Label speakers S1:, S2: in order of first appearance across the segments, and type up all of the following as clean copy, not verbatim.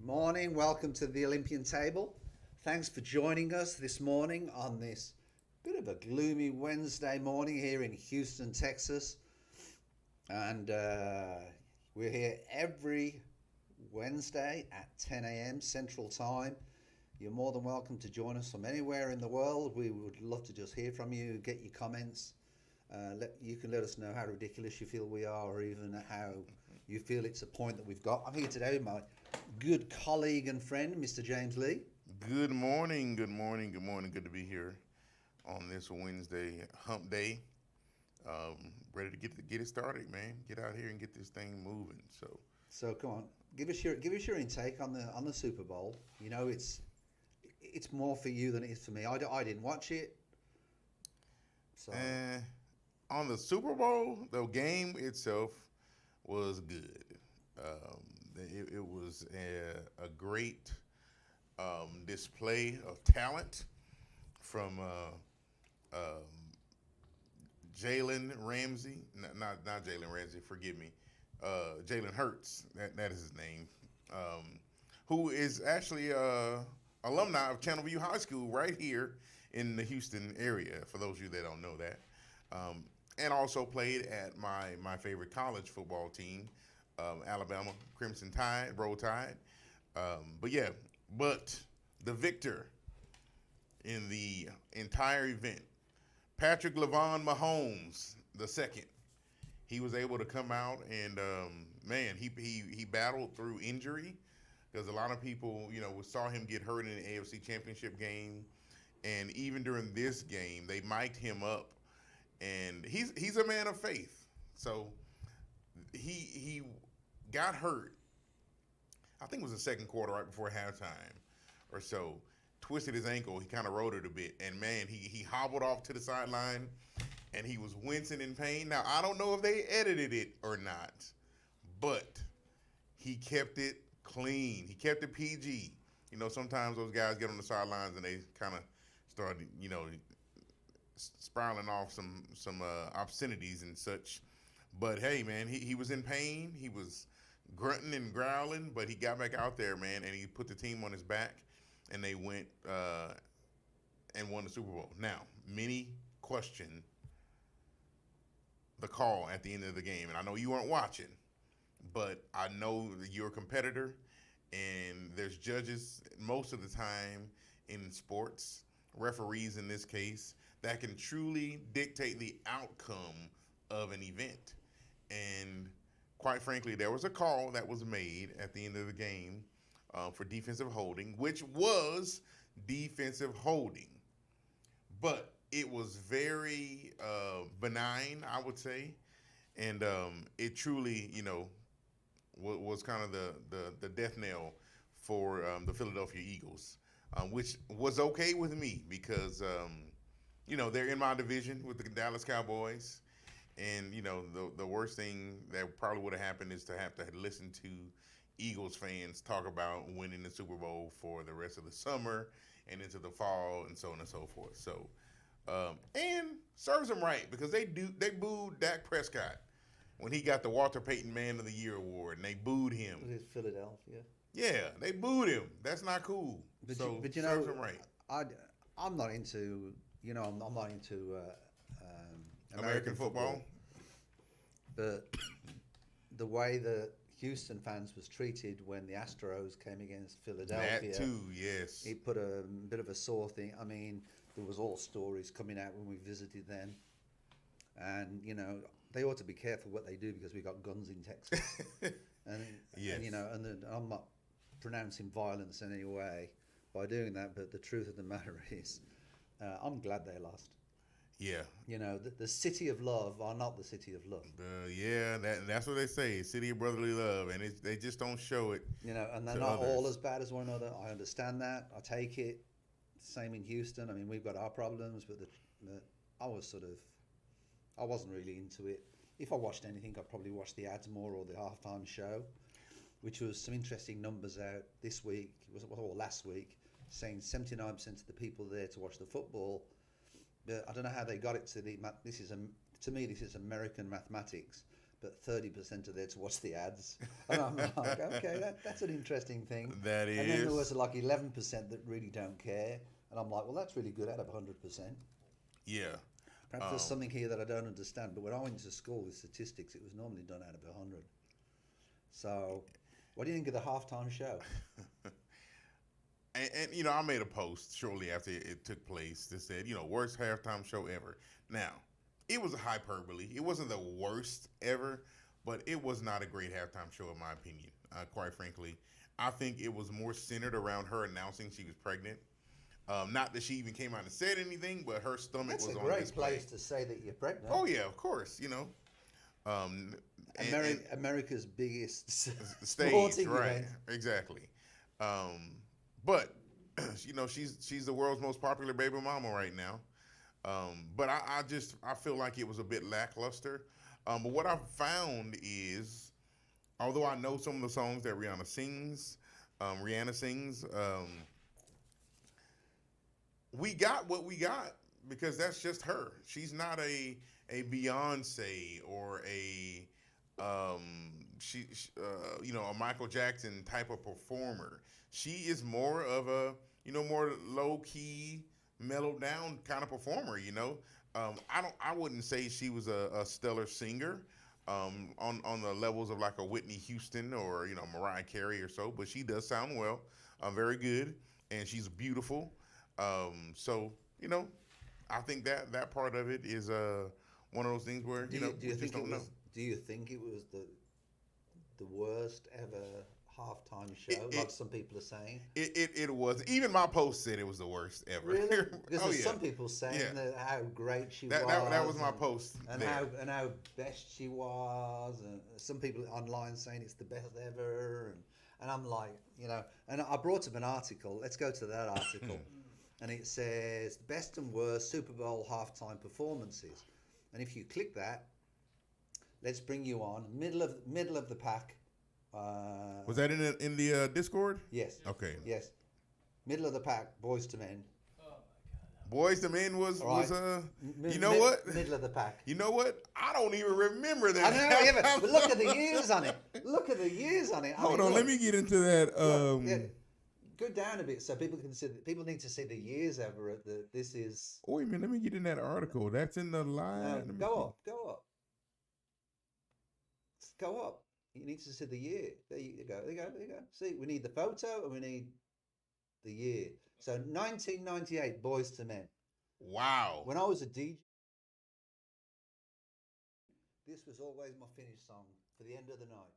S1: Morning, welcome to the Olympian Table. Thanks for joining us this morning on this bit of a gloomy Wednesday morning here in Houston, Texas. And we're here every Wednesday at 10 a.m. Central Time. You're more than welcome to join us from anywhere in the world. We would love to just hear from you, get your comments. You can let us know how ridiculous you feel we are, or even how you feel it's a point that we've got. I'm here today with my good colleague and friend, Mr. James Lee.
S2: Good morning, good morning, good morning. Good to be here on this Wednesday hump day. Ready to get it started, man. Get out here and get this thing moving.
S1: So come on, give us your intake on the Super Bowl. You know, it's more for you than it is for me. I didn't watch it. So
S2: on the Super Bowl, the game itself was good. It was a great display of talent from Jalen Ramsey. Not Jalen Ramsey, forgive me. Jalen Hurts, that is his name, who is actually alumni of Channel View High School right here in the Houston area, for those of you that don't know that. And also played at my favorite college football team, Alabama Crimson Tide, Roll Tide. But the victor in the entire event, Patrick LeVon Mahomes II, he was able to come out and he battled through injury, because a lot of people saw him get hurt in the AFC Championship game, and even during this game they mic'd him up, and he's a man of faith. So he got hurt, I think it was the second quarter, right before halftime or so, twisted his ankle. He kind of rode it a bit, and man, he hobbled off to the sideline, and he was wincing in pain. Now, I don't know if they edited it or not, but he kept it clean. He kept it PG. Sometimes those guys get on the sidelines and they kind of start, spiraling off some obscenities and such. But hey, man, he was in pain. He was grunting and growling, but he got back out there, man, and he put the team on his back, and they went and won the Super Bowl. Now, many question the call at the end of the game, and I know you weren't watching, but I know that you're a competitor, and there's judges most of the time in sports, referees in this case, that can truly dictate the outcome of an event. And quite frankly, there was a call that was made at the end of the game for defensive holding, which was defensive holding. But it was very benign, I would say. And it truly, was kind of the death knell for the Philadelphia Eagles, which was okay with me because, they're in my division with the Dallas Cowboys. And, the worst thing that probably would have happened is to have to listen to Eagles fans talk about winning the Super Bowl for the rest of the summer and into the fall and so on and so forth. So, and serves them right, because they booed Dak Prescott when he got the Walter Payton Man of the Year award, and they booed him.
S1: It was Philadelphia.
S2: Yeah, they booed him. That's not cool.
S1: But
S2: serves them right.
S1: I'm not into, I'm not into
S2: American football.
S1: But the way that Houston fans was treated when the Astros came against Philadelphia.
S2: That too, yes.
S1: It put a bit of a sore thing. I mean, there was all stories coming out when we visited them. And, they ought to be careful what they do, because we got guns in Texas.
S2: Yes.
S1: And I'm not pronouncing violence in any way by doing that, but the truth of the matter is, I'm glad they lost.
S2: Yeah.
S1: The city of love are not the city of love.
S2: That's what they say, city of brotherly love, and they just don't show it.
S1: And they're not all as bad as one another. I understand that. I take it. Same in Houston. I mean, we've got our problems, but I wasn't really into it. If I watched anything, I'd probably watch the ads more, or the halftime show, which was some interesting numbers out this week, or last week, saying 79% of the people there to watch the football. But I don't know how they got it to this is American mathematics, but 30% are there to watch the ads. And I'm like, okay, that's an interesting thing.
S2: That is.
S1: And then there was like 11% that really don't care. And I'm like, well, that's really good out of 100%.
S2: Yeah.
S1: Perhaps there's something here that I don't understand. But when I went to school with statistics, it was normally done out of 100. So what do you think of the halftime show?
S2: And I made a post shortly after it took place that said, worst halftime show ever. Now, it was a hyperbole. It wasn't the worst ever, but it was not a great halftime show in my opinion, quite frankly. I think it was more centered around her announcing she was pregnant. Not that she even came out and said anything, but her stomach was on display.
S1: That's a great place to say that you're pregnant.
S2: Oh, yeah, of course,
S1: America's biggest
S2: stage, right?
S1: Event.
S2: Exactly. But she's the world's most popular baby mama right now. But I feel like it was a bit lackluster. But what I found is, although I know some of the songs that Rihanna sings, we got what we got because that's just her. She's not a Beyonce or a Michael Jackson type of performer. She is more of a more low key, mellowed down kind of performer. I wouldn't say she was a stellar singer on the levels of like a Whitney Houston or Mariah Carey or so, but she does sound well, very good, and she's beautiful. So I think that part of it is one of those things where
S1: do you think it was the worst ever halftime show, like some people are saying?
S2: It was. Even my post said it was the worst ever.
S1: Really? Because there's some people saying that how great she was.
S2: That was my post.
S1: And how best she was, and some people online saying it's the best ever, and I'm like, and I brought up an article. Let's go to that article. And it says best and worst Super Bowl halftime performances. And if you click that, let's bring you on middle of the pack.
S2: Was that in the Discord?
S1: Yes.
S2: Okay.
S1: Yes. Middle of the pack, Boys to Men.
S2: Oh my God. Boys to Men was what?
S1: Middle of the pack.
S2: You know what? I don't even remember that.
S1: I know, but look at the years on it.
S2: Hold on, let me get into that.
S1: Go down a bit so people can see. People need to see the years ever. This is.
S2: Wait a minute, let me get in that article. That's in the line.
S1: Go up. Go up. You need to see the year. There you go. See, we need the photo and we need the year. So 1998, Boys to Men.
S2: Wow.
S1: When I was a DJ, this was always my finish song for the end of the night.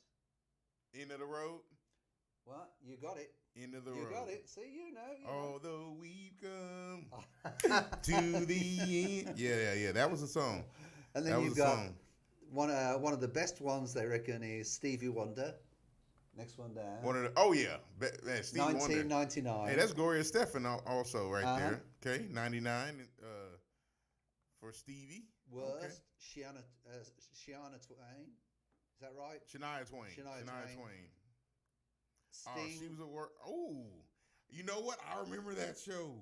S2: End of the road?
S1: What? You got it.
S2: End of the road.
S1: You got it. See, you know.
S2: Although we've come to the end. Yeah. That was a song.
S1: And then you've got one of the best ones they reckon is Stevie Wonder. Next one down.
S2: Stevie
S1: 1999.
S2: Wonder. Hey, that's Gloria Estefan also right there. Okay, 99 for Stevie.
S1: Worst, Shania Twain. Is that right?
S2: Shania Twain.
S1: Sting.
S2: She was a work. Oh, you know what? I remember that show.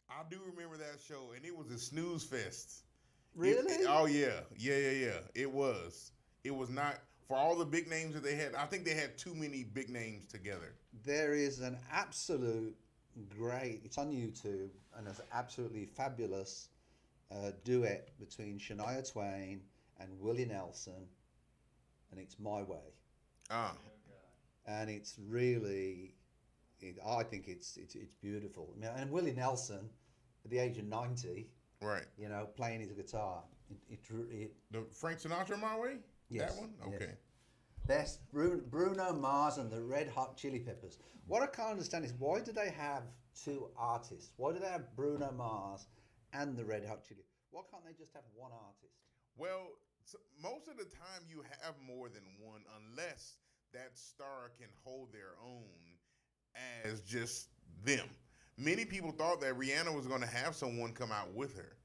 S2: I do remember that show, and it was a snooze fest.
S1: Really?
S2: Yeah. It was. It was not for all the big names that they had. I think they had too many big names together.
S1: There is an absolute great. It's on YouTube, and it's absolutely fabulous duet between Shania Twain and Willie Nelson, and it's My Way. And it's really, I think it's beautiful. I mean, and Willie Nelson, at the age of 90,
S2: right?
S1: Playing his guitar.
S2: The Frank Sinatra My Way.
S1: Yes,
S2: that one. Okay.
S1: Yes. Best Bruno Mars and the Red Hot Chili Peppers. What I can't understand is why do they have two artists? Why do they have Bruno Mars and the Red Hot Chili? Why can't they just have one artist?
S2: Well, most of the time you have more than one, unless that star can hold their own as just them. Many people thought that Rihanna was going to have someone come out with her.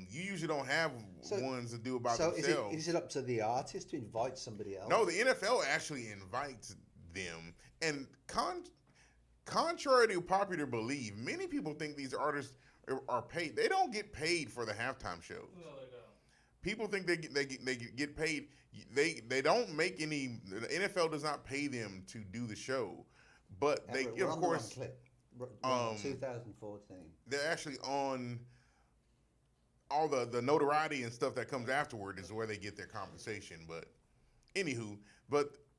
S2: You usually don't have ones that do about themselves.
S1: So is it up to the artist to invite somebody else?
S2: No, the NFL actually invites them. And contrary to popular belief, many people think these artists are paid. They don't get paid for the halftime shows.
S3: No, they don't.
S2: people think they get paid. They don't make any. The NFL does not pay them to do the show, but they of course.
S1: Clip. 2014.
S2: They're actually on all the notoriety and stuff that comes afterward is where they get their compensation. But anywho,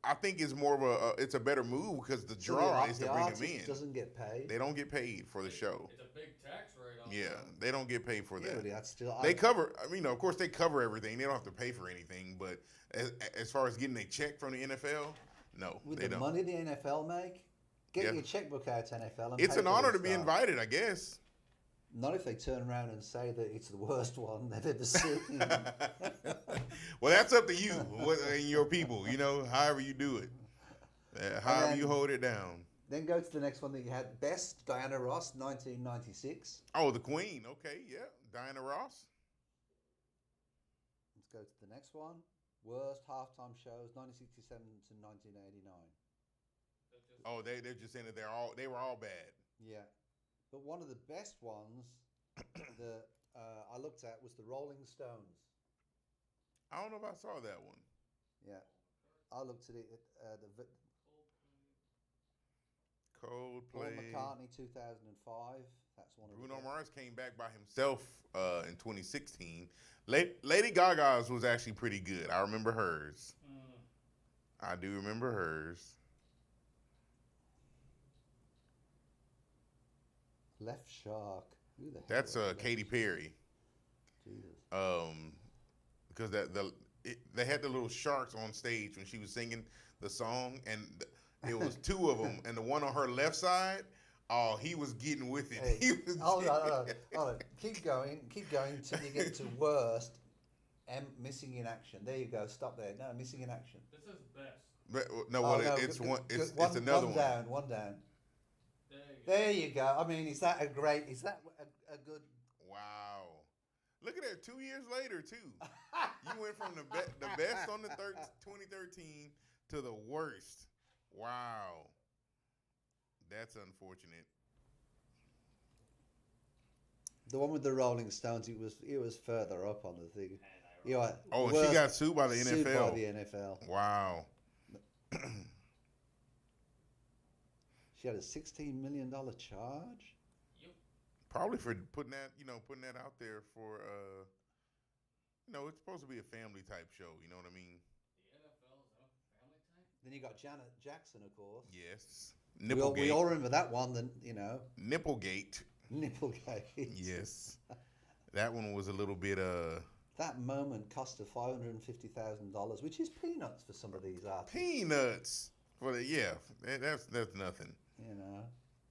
S2: I think it's more of it's a better move because the draw is to bring them in.
S1: Doesn't get paid.
S2: They don't get paid for the show.
S3: It's a big tax rate on
S2: Yeah, they don't get paid for that.
S1: But that's still,
S2: They cover. I mean, of course, they cover everything. They don't have to pay for anything. But as far as getting a check from the NFL, no,
S1: with
S2: they
S1: the
S2: don't.
S1: money the NFL make, get your checkbook out to NFL. And
S2: it's
S1: pay
S2: an
S1: for
S2: honor
S1: this
S2: to be
S1: stuff.
S2: invited, I guess.
S1: Not if they turn around and say that it's the worst one they've ever seen.
S2: Well, that's up to you and your people. However you do it, however you hold it down.
S1: Then go to the next one that you had. Best, Diana Ross, 1996.
S2: Oh, the Queen. Okay, yeah, Diana Ross.
S1: Let's go to the next one. Worst halftime shows, 1967 to 1989.
S2: Oh, they're just saying that they were all bad.
S1: Yeah. But one of the best ones that I looked at was the Rolling Stones.
S2: I don't know if I saw that one.
S1: Yeah. I looked at it at
S2: Coldplay.
S1: Paul McCartney, 2005. That's one of
S2: Bruno
S1: the
S2: Mars came back by himself in 2016. Lady Gaga's was actually pretty good. I remember hers. I do remember hers.
S1: Left Shark. Who the hell?
S2: That's
S1: was
S2: Katy Perry.
S1: Jesus.
S2: Because they had the little sharks on stage when she was singing the song, and it was two of them, and the one on her left side, oh, he was getting with it.
S1: Hey,
S2: He was
S1: hold on. Keep going till you get to worst. Missing in action. There you go. Stop there. No, missing in action.
S3: This is best.
S2: But, no, it's another one.
S1: One down.
S3: There you go.
S1: There you go. I mean, is that a good?
S2: Wow. Look at that. 2 years later, too. You went from the best on the 2013 to the worst. Wow. That's unfortunate.
S1: The one with the Rolling Stones, it was further up on the thing. She
S2: got sued by the NFL.
S1: Sued by the NFL.
S2: Wow.
S1: She had a $16 million charge.
S3: Yep.
S2: Probably for putting that out there for it's supposed to be a family type show, you know what I mean?
S3: The NFL is a family type?
S1: Then you got Janet Jackson, of course.
S2: Yes.
S1: We all remember that one,
S2: Nipplegate.
S1: Nipplegate.
S2: Yes. That one was a little bit
S1: That moment cost her $550,000, which is peanuts for some of these artists.
S2: peanuts. That's nothing.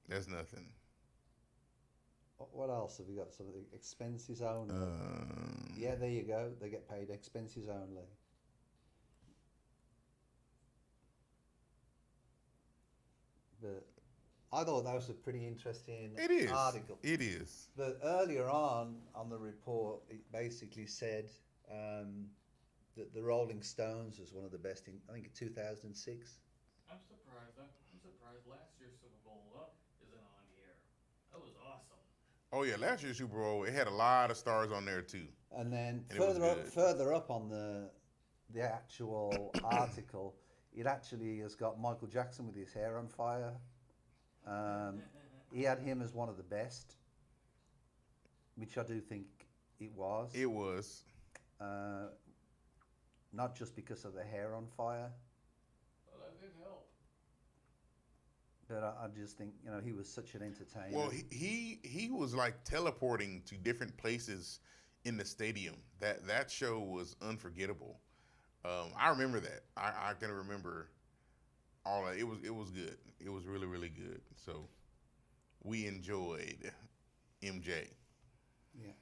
S2: That's nothing.
S1: What else have we got? Some of the expenses only. Yeah, there you go. They get paid expenses only. But I thought that was a pretty interesting article.
S2: It is.
S1: But earlier on the report, it basically said that the Rolling Stones was one of the best in, I think, in 2006.
S3: I'm surprised last year's Super Bowl isn't on here. That was awesome.
S2: Oh yeah, last year's Super Bowl, it had a lot of stars on there too.
S1: And then
S2: And
S1: further up on the actual article, it actually has got Michael Jackson with his hair on fire. He had him as one of the best, which I do think it was.
S2: It was.
S1: Not just because of the hair on fire.
S3: Well, that did help.
S1: But I just think, he was such an entertainer.
S2: Well, he was like teleporting to different places in the stadium. That show was unforgettable. I remember that. I can remember all that. It was good. It was really, really good. So we enjoyed MJ.
S1: Yeah.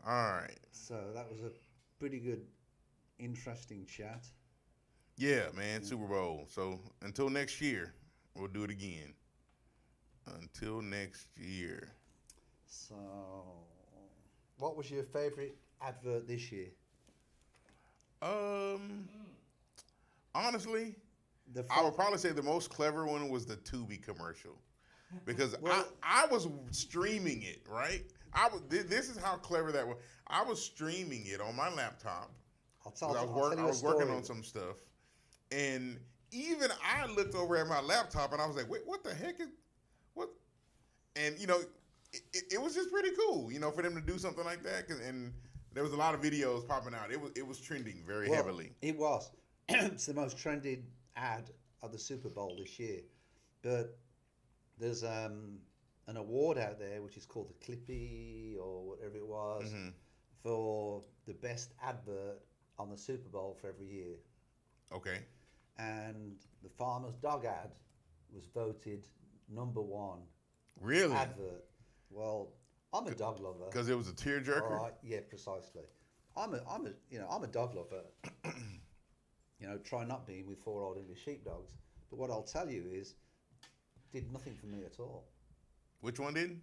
S2: All right.
S1: So that was a pretty good, interesting chat.
S2: Yeah, man, Super Bowl. So until next year, we'll do it again. Until next year.
S1: So, what was your favorite advert this year?
S2: Honestly, I would probably say the most clever one was the Tubi commercial, because I was streaming it, right? This is how clever that was. I was streaming it on my laptop.
S1: I'll
S2: 'Cause
S1: tell
S2: I
S1: you
S2: was
S1: a
S2: working
S1: story.
S2: on some stuff, and even I looked over at my laptop and I was like, "Wait, what the heck is what?" And it was just pretty cool, for them to do something like that. And there was a lot of videos popping out. It was trending very heavily.
S1: It was. It's the most trended ad of the Super Bowl this year. But there's an award out there which is called the Clippy or whatever it was for the best advert on the Super Bowl for every year.
S2: Okay.
S1: And the Farmer's Dog ad was voted number one
S2: Really?
S1: advert. Well, I'm a dog lover.
S2: Because it was a tearjerker.
S1: All right, yeah, precisely. I'm a dog lover. Try not being with 4 old English sheepdogs. But what I'll tell you is, did nothing for me at all.
S2: Which one did?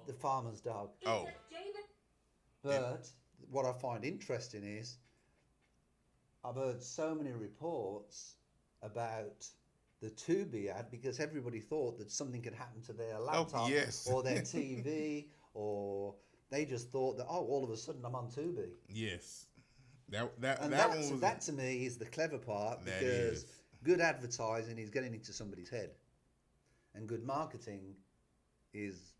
S1: The Farmer's Dog.
S2: Oh.
S1: But what I find interesting is, I've heard so many reports about the Tubi ad because everybody thought that something could happen to their laptop or their TV, or they just thought that all of a sudden I'm on Tubi.
S2: Yes.
S1: That to me is the clever part, because good advertising is getting into somebody's head, and good marketing is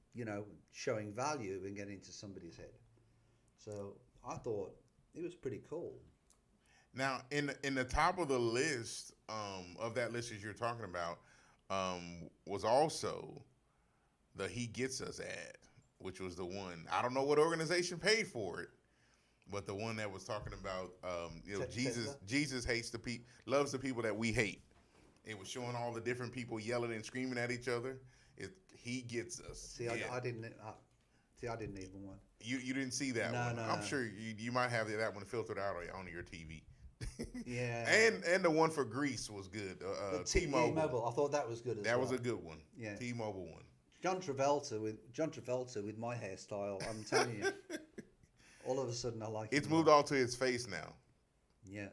S1: showing value and getting into somebody's head. So I thought it was pretty cool.
S2: Now, in the top of the list of that list that you're talking about was also the He Gets Us ad, which was the one. I don't know what organization paid for it, but the one that was talking about Jesus hates loves the people that we hate. It was showing all the different people yelling and screaming at each other. He Gets Us.
S1: See, yeah. I didn't even want.
S2: You didn't see that one.
S1: No.
S2: I'm sure you might have that one filtered out on your TV.
S1: Yeah.
S2: And the one for Greece was good.
S1: T-Mobile. I thought that was good as well.
S2: That was a good one.
S1: Yeah.
S2: T-Mobile one.
S1: John Travolta with my hairstyle. I'm telling you, all of a sudden I like.
S2: It's moved all to his face now.
S1: Yeah.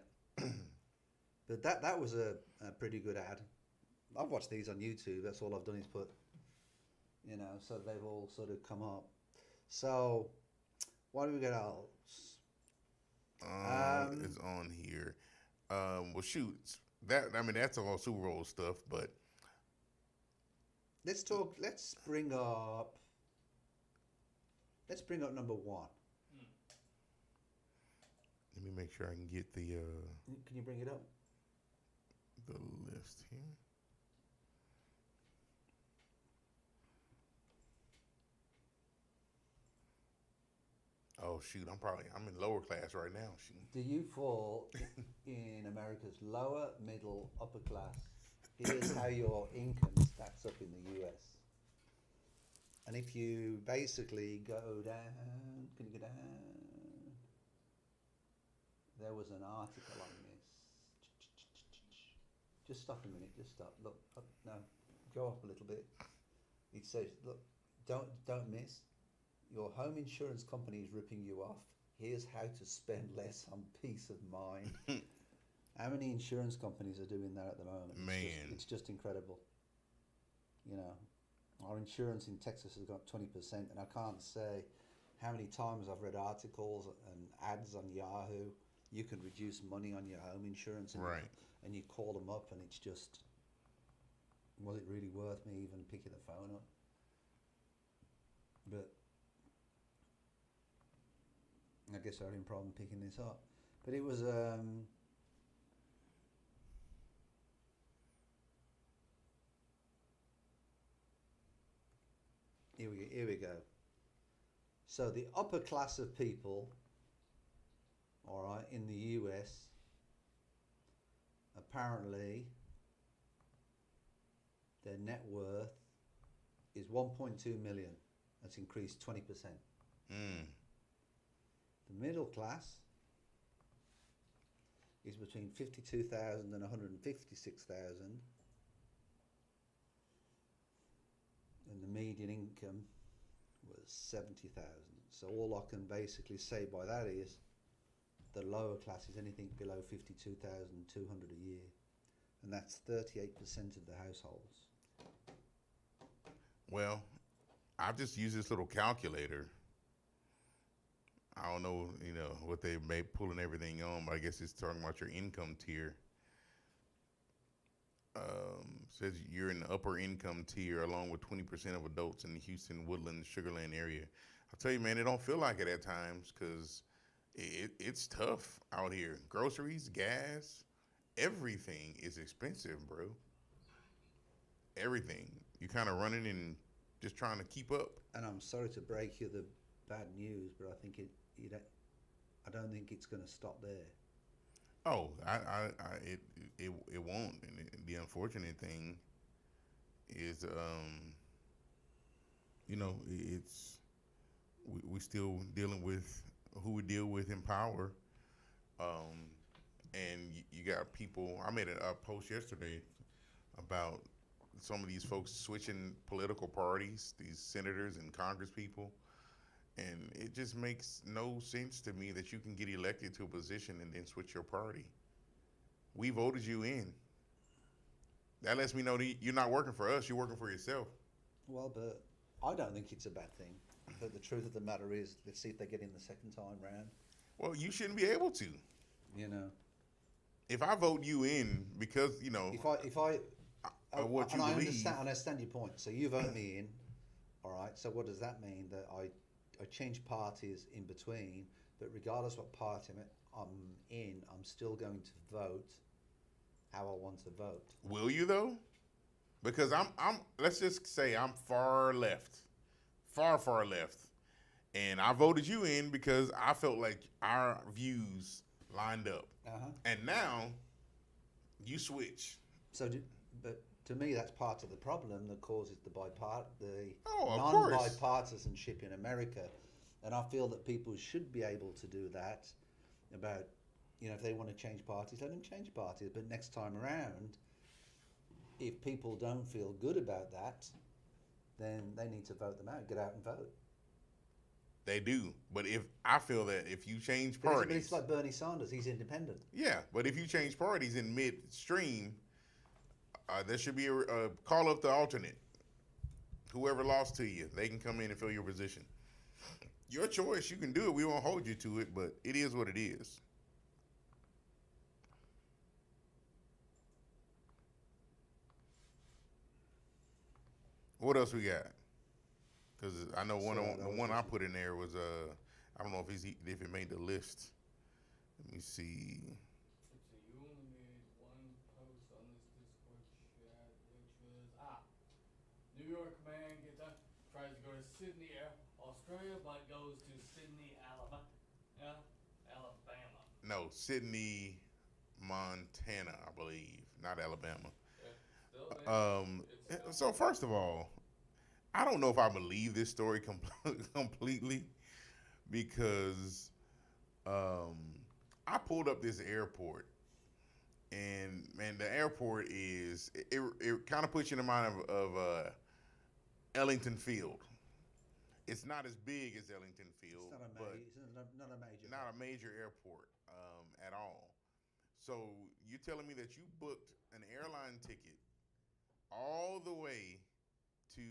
S1: But that was a pretty good ad. I've watched these on YouTube. That's all I've done is put, so they've all sort of come up. So, why do we get else?
S2: It's on here. Well, shoot, that's all Super Bowl stuff. But
S1: let's bring up number one.
S2: Let me make sure I can get the.
S1: Can you bring it up?
S2: The list here. Oh shoot! I'm in lower class right now. Shoot.
S1: Do you fall in America's lower, middle, upper class? Here's how your income stacks up in the US. And if you basically go down, can you go down? There was an article on this. Just stop a minute. Just stop. Look, up, no, go up a little bit. It says, look, don't miss. Your home insurance company is ripping you off. Here's how to spend less on peace of mind. How many insurance companies are doing that at the moment?
S2: Man.
S1: It's just incredible. Our insurance in Texas has got 20%, and I can't say how many times I've read articles and ads on Yahoo. You can reduce money on your home insurance, and you call them up, and it's just, was it really worth me even picking the phone up? But I guess I had a problem picking this up. But it was here we go. So the upper class of people, all right, in the US, apparently their net worth is 1.2 million. That's increased 20%. The middle class is between 52,000 and 156,000, and the median income was 70,000. So all I can basically say by that is the lower class is anything below 52,200 a year, and that's 38% of the households.
S2: Well, I've just used this little calculator I don't know, what they may pulling everything on, but I guess it's talking about your income tier. Says you're in the upper income tier along with 20% of adults in the Houston, Woodland, Sugarland area. I'll tell you, man, it don't feel like it at times because it's tough out here. Groceries, gas, everything is expensive, bro. Everything. You kind of running and just trying to keep up.
S1: And I'm sorry to break you the bad news, but I think I don't think it's going to stop there.
S2: Oh, it won't. And the unfortunate thing is, it's we still dealing with who we deal with in power. And you got people. I made a post yesterday about some of these folks switching political parties, these senators and Congress people. And it just makes no sense to me that you can get elected to a position and then switch your party. We voted you in. That lets me know that you're not working for us, you're working for yourself.
S1: Well, but I don't think it's a bad thing. But the truth of the matter is, let's see if they get in the second time round.
S2: Well, you shouldn't be able to.
S1: If
S2: I vote you in because,
S1: If I
S2: what you
S1: and
S2: believe.
S1: I understand your point. So you vote me in, all right. So what does that mean? That I change parties in between, but regardless what party I'm in, I'm still going to vote how I want to vote.
S2: Will you though? Because I'm let's just say I'm far left. Far left. And I voted you in because I felt like our views lined up.
S1: Uh-huh.
S2: And now you switch.
S1: But to me, that's part of the problem that causes the
S2: of course.
S1: non-bipartisanship in America. And I feel that people should be able to do that about, if they want to change parties, let them change parties. But next time around, if people don't feel good about that, then they need to vote them out, get out and vote.
S2: They do. But I feel that if you change parties.
S1: But it's like Bernie Sanders, he's independent.
S2: Yeah, but if you change parties in midstream, there should be a call up the alternate. Whoever lost to you, they can come in and fill your position. Your choice. You can do it. We won't hold you to it, but it is what it is. What else we got? Because I know the one I put in there was I don't know if it made the list. Let me see.
S3: You only made one post on this Discord chat, which was New York man tries to go to Sydney, Australia, but goes to Sydney, Alabama.
S2: No, Sydney, Montana, I believe, not Alabama. So first of all, I don't know if I believe this story completely because I pulled up this airport, and man, the airport is it kind of puts you in the mind of Ellington Field. It's not as big as Ellington Field,
S1: It's
S2: not a major airport at all. So you're telling me that you booked an airline ticket all the way to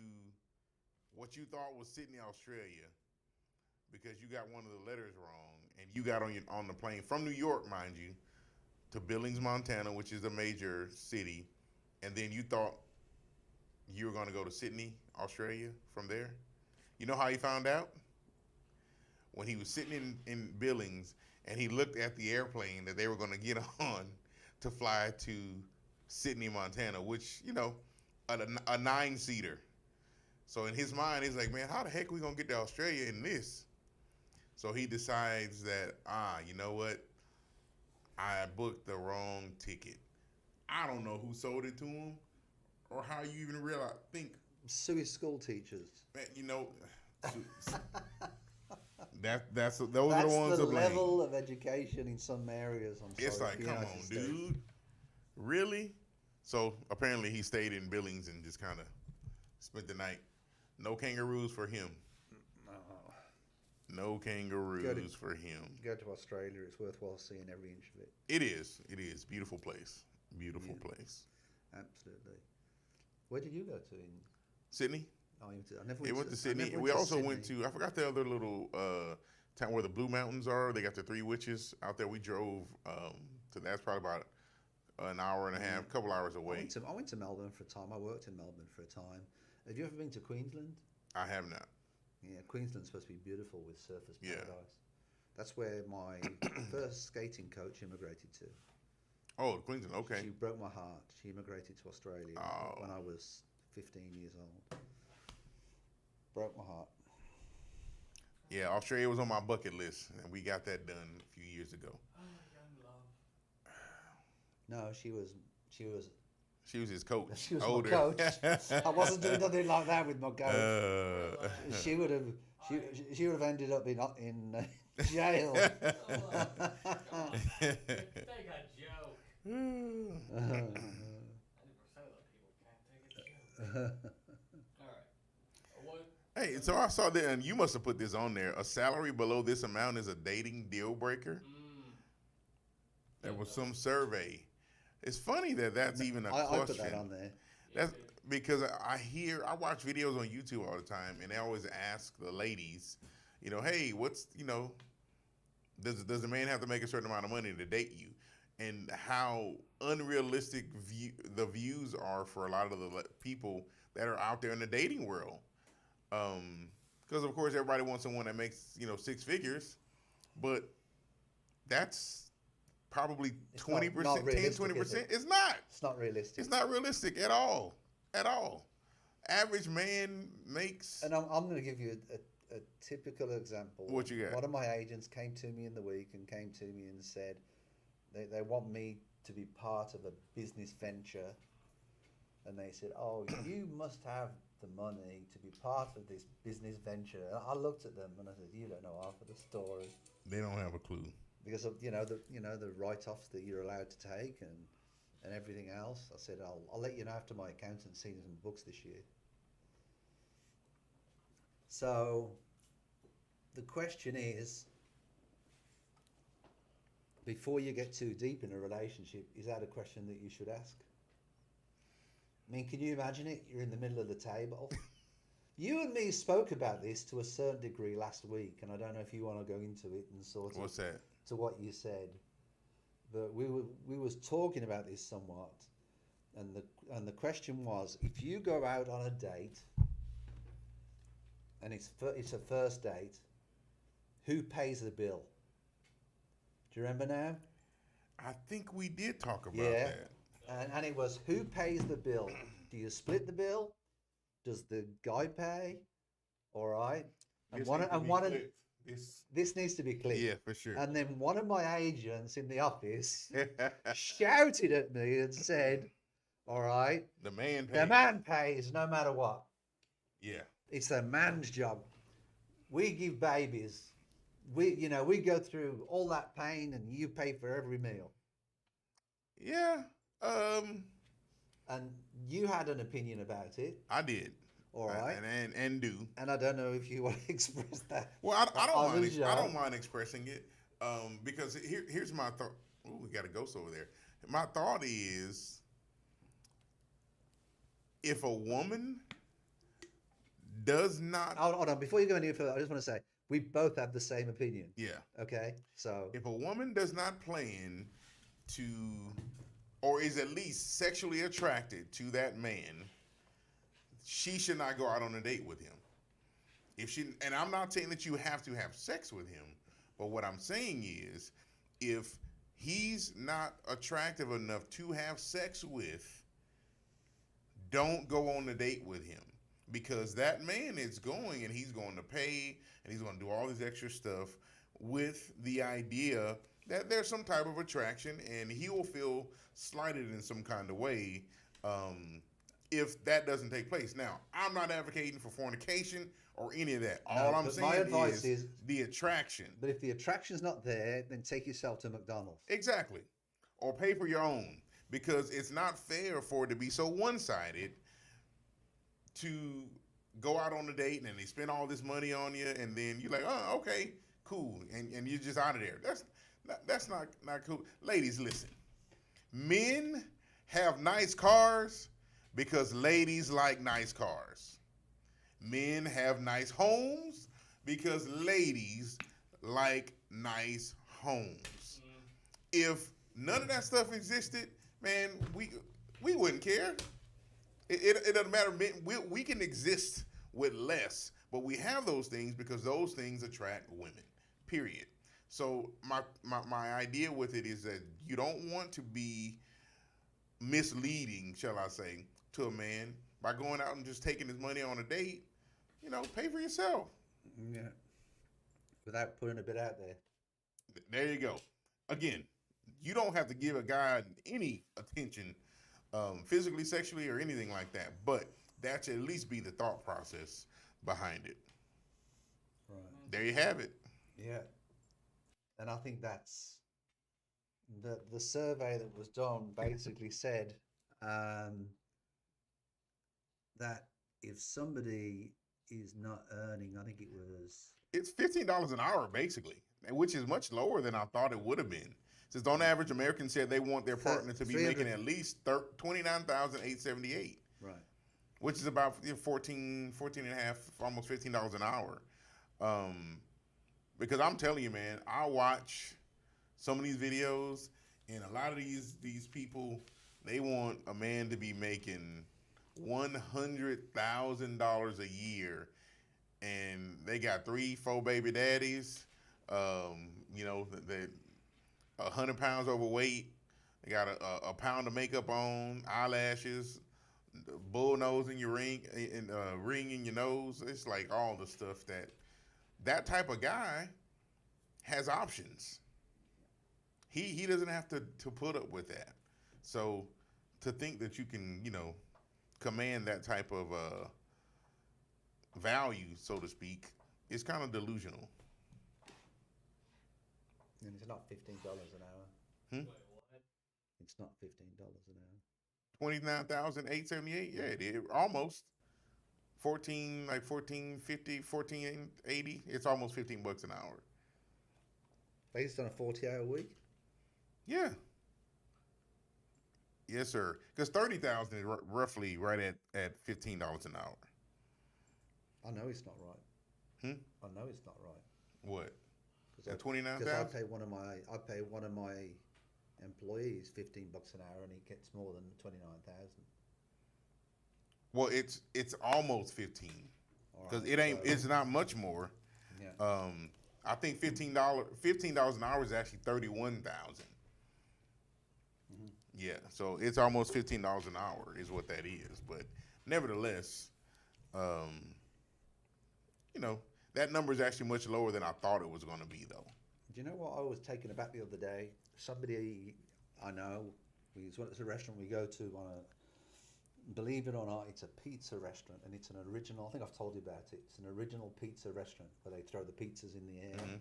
S2: what you thought was Sydney, Australia, because you got one of the letters wrong, and you got on the plane from New York, mind you, to Billings, Montana, which is a major city, and then you thought you were going to go to Sydney, Australia from there? You know how he found out? When he was sitting in Billings, and he looked at the airplane that they were going to get on to fly to Sydney, Montana, which, a 9-seater. So in his mind, he's like, man, how the heck are we going to get to Australia in this? So he decides that, you know what? I booked the wrong ticket. I don't know who sold it to him or how you even think.
S1: Sue school teachers.
S2: Man, those are the ones to blame.
S1: That's the level of education in some areas.
S2: It's like, come on, dude. Really? So apparently he stayed in Billings and just kind of spent the night. No kangaroos for him. No kangaroos for him.
S1: Go to Australia. It's worthwhile seeing every inch of it.
S2: It is. Beautiful place. Beautiful place.
S1: Absolutely. Where did you go to in
S2: Sydney?
S1: I never went
S2: to Sydney. We also went to, I forgot the other little town where the Blue Mountains are. They got the Three Witches out there. We drove to that's probably about an hour and a half, couple hours away.
S1: I went to Melbourne for a time. I worked in Melbourne for a time. Have you ever been to Queensland?
S2: I have not.
S1: Yeah, Queensland's supposed to be beautiful with surfers
S2: Yeah.
S1: paradise. That's where my first skating coach immigrated to.
S2: Oh, Queensland. Okay.
S1: She broke my heart. She immigrated to Australia
S2: Oh.
S1: when I was 15 years old. Broke my heart.
S2: Yeah, Australia was on my bucket list, and we got that done a few years ago.
S3: Oh, young love.
S1: No, she was
S2: She was his coach.
S1: She was
S2: older.
S1: my coach. I wasn't doing nothing like that with my coach. She would have she would have ended up in jail.
S3: Oh, take a joke. 90% of the people can't take a joke. All right. What?
S2: Hey, so I saw that, and you must have put this on there. A salary below this amount is a dating deal breaker. There was some survey. It's funny that that's even a question.
S1: I put that on there.
S2: That's because I watch videos on YouTube all the time, and they always ask the ladies, hey, what's, does the man have to make a certain amount of money to date you? And how unrealistic the views are for a lot of the people that are out there in the dating world. Because of course everybody wants someone that makes 6 figures, but that's probably 20%, 10-20%. It's not.
S1: It's not realistic.
S2: It's not realistic at all. At all. Average man makes.
S1: And I'm going to give you a typical example.
S2: What you got?
S1: One of my agents came to me in the week and came to me and said they want me to be part of a business venture. And they said, oh, you must have the money to be part of this business venture. And I looked at them and I said, you don't know half of the story.
S2: They don't have a clue.
S1: Because of the write-offs that you're allowed to take and everything else. I said I'll let you know after my accountant's seen some books this year. So the question is, before you get too deep in a relationship, is that a question that you should ask? I mean, can you imagine it? You're in the middle of the table. You and me spoke about this to a certain degree last week, and I don't know if you want to go into it and sort of.
S2: What's that?
S1: To what you said, but we was talking about this somewhat, and the question was, if you go out on a date, and it's a first date, who pays the bill? Do you remember now?
S2: I think we did talk about
S1: Yeah.
S2: that.
S1: And it was, who pays the bill? Do you split the bill? Does the guy pay? All right. This needs to be clear.
S2: Yeah, for sure.
S1: And then one of my agents in the office shouted at me and said, all right,
S2: The man pays.
S1: the man pays no matter what.
S2: Yeah.
S1: It's the man's job. We give babies. We go through all that pain and you pay for every meal.
S2: Yeah.
S1: And you had an opinion about it.
S2: I did.
S1: All right.
S2: And do.
S1: And I don't know if you want to express that.
S2: Well, I don't
S1: on
S2: mind.
S1: the show.
S2: I don't mind expressing it. Because here's my thought. Oh, we got a ghost over there. My thought is, if a woman does not,
S1: Hold on. Before you go any further, I just want to say we both have the same opinion.
S2: yeah,
S1: Okay. So
S2: if a woman does not plan to, or is at least sexually attracted to that man, she should not go out on a date with him. And I'm not saying that you have to have sex with him, but what I'm saying is, if he's not attractive enough to have sex with, don't go on a date with him, because that man is going and he's going to pay and he's going to do all this extra stuff with the idea that there's some type of attraction, and he will feel slighted in some kind of way if that doesn't take place. Now, I'm not advocating for fornication or any of that. All I'm saying
S1: my advice is
S2: the attraction.
S1: But if the attraction's not there, then take yourself to McDonald's.
S2: Exactly. Or pay for your own, because it's not fair for it to be so one-sided to go out on a date and they spend all this money on you, and then you're like, oh, okay, cool, and you're just out of there. That's not cool. Ladies, listen. Men have nice cars because ladies like nice cars. Men have nice homes because ladies like nice homes. If none of that stuff existed, man, we wouldn't care. It doesn't matter. We can exist with less, but we have those things because those things attract women, period. So my idea with it is that you don't want to be misleading, shall I say, to a man by going out and just taking his money on a date. Pay for yourself.
S1: Yeah. Without putting a bit out there.
S2: There you go. Again, you don't have to give a guy any attention, physically, sexually, or anything like that. But that should at least be the thought process behind it.
S1: Right.
S2: There you have it.
S1: Yeah. And I think that's the survey that was done basically said that if somebody is not earning, I think
S2: it's $15 an hour basically, which is much lower than I thought it would have been. Since on average, Americans said they want their partner to be making at least $29,878.
S1: Right.
S2: Which is about 14 and a half, almost $15 an hour. Because I'm telling you, man, I watch some of these videos, and a lot of these people, they want a man to be making $100,000 a year, and they got 3-4 baby daddies. They 100 pounds overweight. They got a pound of makeup on, eyelashes, bull nose in your ring, and ring in your nose. It's like all the stuff that type of guy has options. He doesn't have to put up with that. So to think that you can, command that type of value, so to speak, is kind of delusional.
S1: And it's not $15 an hour.
S3: Wait, what?
S1: It's not $15 an hour.
S2: $29,878. Yeah, it is almost 14, like 14.50, 14.80. It's almost $15 an hour.
S1: Based on a 40-hour week?
S2: Yeah. Yes, sir. Because 30,000 is roughly right at $15 an hour.
S1: I know it's not right. I know it's not right.
S2: What? At
S1: Because
S2: $29,000?
S1: I pay one of my employees $15 an hour, and he gets more than 29,000.
S2: Well, it's almost 15 because it ain't. It's not much more.
S1: Yeah.
S2: I think $15 an hour is actually 31,000.
S1: Mm-hmm.
S2: Yeah, so it's almost $15 an hour is what that is. But nevertheless, that number is actually much lower than I thought it was going to be, though.
S1: Do you know what I was taken aback the other day? Somebody I know, it's a restaurant we go to believe it or not, it's a pizza restaurant, and it's an original, I think I've told you about it, it's an original pizza restaurant where they throw the pizzas in the air. Mm-hmm.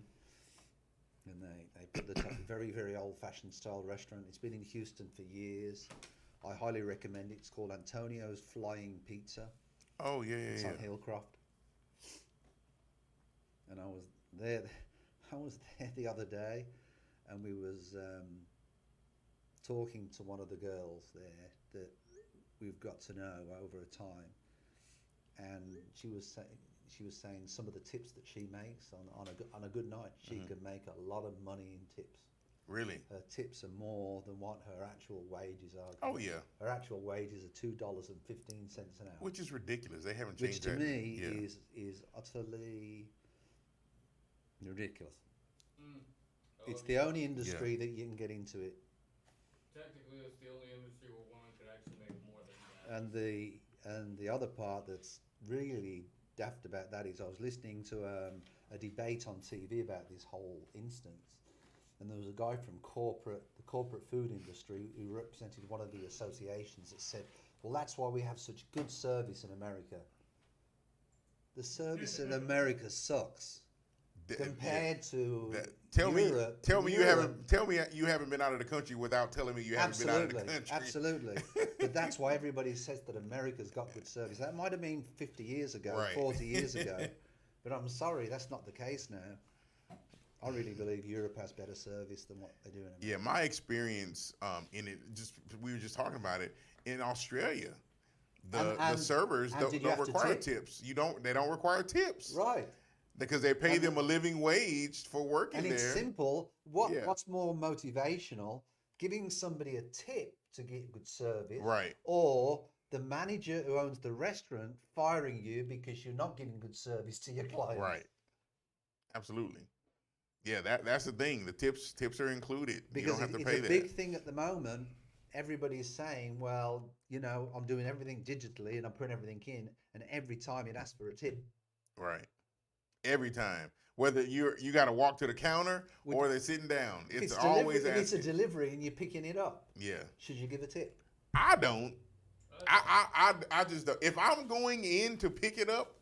S1: And they put the very, very old-fashioned style restaurant. It's been in Houston for years. I highly recommend it. It's called Antonio's Flying Pizza.
S2: Oh, yeah.
S1: It's on Hillcroft. And I was there the other day, and we was talking to one of the girls there that we've got to know over a time, and she was saying some of the tips that she makes on a good night, she can make a lot of money in tips.
S2: Really?
S1: Her tips are more than what her actual wages are.
S2: Oh yeah.
S1: Her actual wages are $2.15 an hour,
S2: which is ridiculous. They haven't changed that.
S1: Which to me is utterly ridiculous. It's the only industry that you can get into it.
S3: Technically, it's the only industry where one could actually make more than that.
S1: And the other part that's really daft about that is I was listening to a debate on TV about this whole instance, and there was a guy from the corporate food industry who represented one of the associations that said, well, that's why we have such good service in America. The service in America sucks. Compared to Europe,
S2: tell me you haven't been out of the country without telling me you haven't been out of the country.
S1: Absolutely. But that's why everybody says that America's got good service. That might have been 50 years ago,
S2: right.
S1: 40 years ago. But I'm sorry, that's not the case now. I really believe Europe has better service than what they do in America.
S2: Yeah, my experience in it, we were just talking about it, in Australia, the servers don't require tips. They don't require tips.
S1: Right.
S2: Because they pay them a living wage for working
S1: And
S2: there.
S1: it's simple. What's more motivational? Giving somebody a tip to get good service,
S2: Right.
S1: or the manager who owns the restaurant firing you because you're not giving good service to your client.
S2: Right. Absolutely. Yeah, that's the thing. The tips are included.
S1: Because
S2: you don't have to
S1: it's
S2: pay
S1: a
S2: that.
S1: big thing at the moment. Everybody is saying, well, I'm doing everything digitally and I'm putting everything in, and every time it asks for a tip.
S2: Right. Every time. Whether you got to walk to the counter or they're sitting down. It's always
S1: if it's a
S2: asking.
S1: delivery and you're picking it up,
S2: Yeah.
S1: should you give a tip?
S2: I don't. I just don't. If I'm going in to pick it up,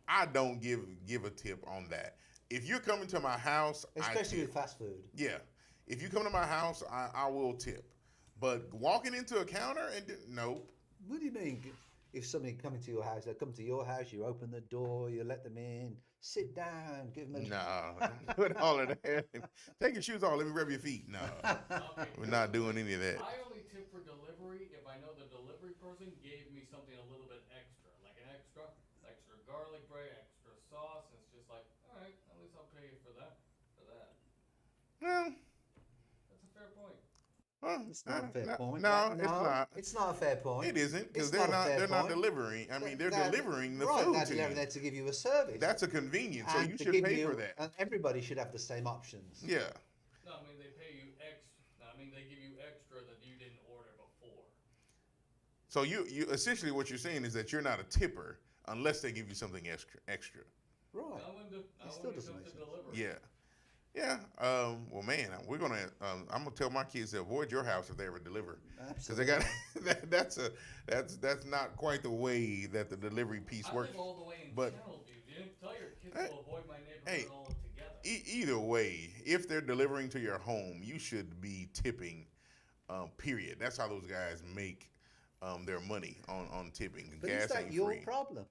S2: I don't give a tip on that. If you're coming to my house,
S1: Especially
S2: I tip.
S1: with fast food.
S2: Yeah. If you come to my house, I will tip. But walking into a counter nope.
S1: What do you mean? If somebody coming to your house, they come to your house, you open the door, you let them in, sit down, give them a...
S2: Nah, put all of that. Take your shoes off. Let me rub your feet. No,
S3: Okay.
S2: we're not doing any of that.
S3: I only tip for delivery if I know the delivery person gave me something a little bit extra, like an extra garlic bread, extra sauce. And it's just like, all right, at least I'll pay you for that.
S2: Well,
S3: That's a fair point.
S1: It's not a fair point.
S2: No, it's not.
S1: It's not a fair point.
S2: It isn't because
S1: It's not a fair
S2: they're not
S1: point.
S2: delivering. I mean, they're
S1: They're-
S2: delivering the
S1: right,
S2: food
S1: they're
S2: to
S1: delivering
S2: you.
S1: there to give you a service.
S2: That's a convenience, so
S1: And
S2: you
S1: to
S2: should
S1: give
S2: pay for that.
S1: And everybody should have the same options.
S2: Yeah.
S3: No, I mean they pay you they give you extra that you didn't order before.
S2: So you essentially what you're saying is that you're not a tipper unless they give you something extra.
S1: Right.
S3: Not when
S1: still
S3: it
S1: doesn't
S3: comes
S1: make
S3: to
S1: sense.
S3: delivery.
S2: Yeah. Yeah. Well, man, we're gonna. I'm gonna tell my kids to avoid your house if they ever deliver, because they
S1: Absolutely.
S2: got that's not quite the way that the delivery piece
S3: I
S2: works.
S3: live all the way in
S2: But-
S3: Channel, dude. You didn't tell your kids
S2: Hey,
S3: to avoid my neighborhood
S2: hey,
S3: altogether.
S2: Either way, if they're delivering to your home, you should be tipping. Period. That's how those guys make their money on tipping.
S1: But
S2: Gas
S1: is that
S2: ain't
S1: your
S2: free.
S1: problem?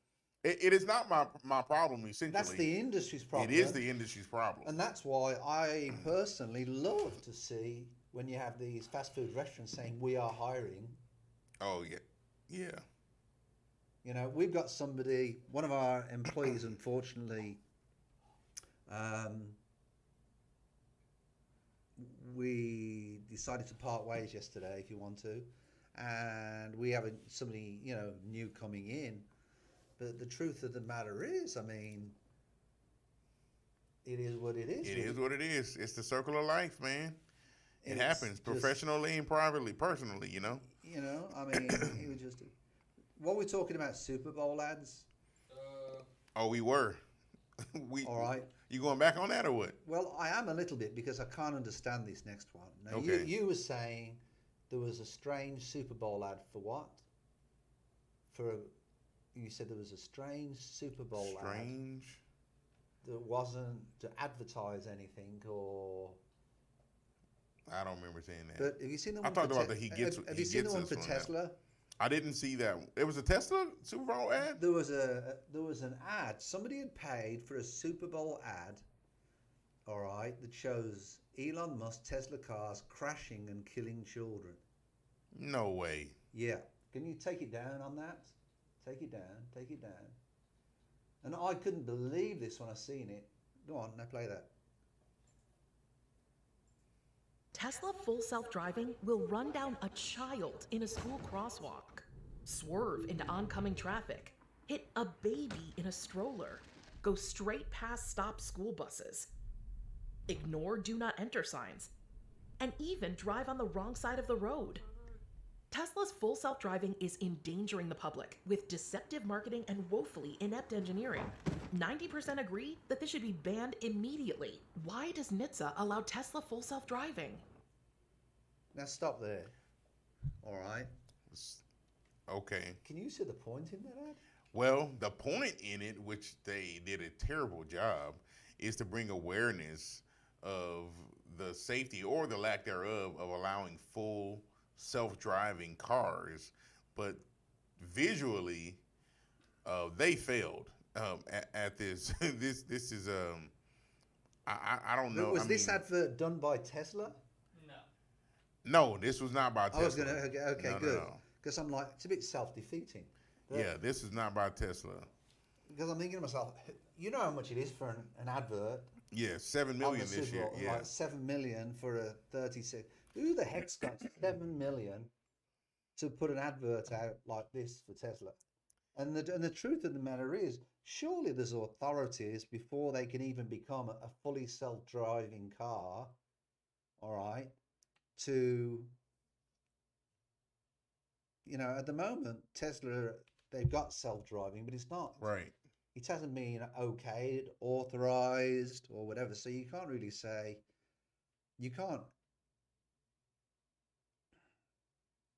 S2: It is not my problem. Essentially,
S1: That's the industry's problem.
S2: It is the industry's problem.
S1: And that's why I personally love to see when you have these fast food restaurants saying, we are hiring.
S2: Oh yeah, yeah.
S1: We've got somebody, one of our employees, unfortunately, we decided to part ways yesterday, if you want to, and we have somebody, new coming in. But the truth of the matter is, I mean, it is what it is.
S2: It is what it is. It's the circle of life, man. It
S1: It's
S2: happens
S1: just-
S2: professionally and personally.
S1: I mean, it was just... What we're talking about, Super Bowl ads?
S2: Oh, we were.
S1: All right.
S2: You going back on that or what?
S1: Well, I am a little bit because I can't understand this next one. Now,
S2: Okay.
S1: you were saying there was a strange Super Bowl ad for what? You said there was a strange Super Bowl
S2: Strange.
S1: ad that wasn't to advertise anything or...
S2: I don't remember saying that.
S1: But have you seen the
S2: I
S1: one
S2: talked
S1: for
S2: about the he gets.
S1: Have
S2: he
S1: you seen the
S2: gets
S1: one
S2: us
S1: for
S2: that.
S1: Tesla?
S2: I didn't see that. It was a Tesla Super Bowl ad.
S1: There was an ad. Somebody had paid for a Super Bowl ad, all right, that shows Elon Musk Tesla cars crashing and killing children.
S2: No way.
S1: Yeah. Can you take it down on that? Take it down. And I couldn't believe this when I seen it. Go on, now play that.
S4: Tesla full self-driving will run down a child in a school crosswalk, swerve into oncoming traffic, hit a baby in a stroller, go straight past stopped school buses, ignore do not enter signs, and even drive on the wrong side of the road. Tesla's full self-driving is endangering the public with deceptive marketing and woefully inept engineering. 90% agree that this should be banned immediately. Why does NHTSA allow Tesla full self-driving?
S1: Now stop there. All right.
S2: Okay.
S1: Can you see the point in that ad?
S2: Well, the point in it, which they did a terrible job, is to bring awareness of the safety or the lack thereof of allowing full self-driving cars, but visually, they failed at this. This is I don't know.
S1: Was this advert done by Tesla?
S2: No, this was not by Tesla.
S1: I was going to. Okay,
S2: No,
S1: good.
S2: no.
S1: Because I'm like, it's a bit self-defeating. But
S2: Yeah, this is not by Tesla.
S1: because I'm thinking to myself, you know how much it is for an advert.
S2: Yeah, 7
S1: On
S2: million
S1: the
S2: this
S1: Super
S2: year.
S1: Bowl,
S2: Yeah,
S1: like 7 million for a 36. Who the heck's got 7 million to put an advert out like this for Tesla? And the truth of the matter is, surely there's authorities before they can even become a fully self-driving car, all right, to, at the moment, Tesla, they've got self-driving, but it's not.
S2: right.
S1: It hasn't been okayed, authorized, or whatever. So you can't really say, you can't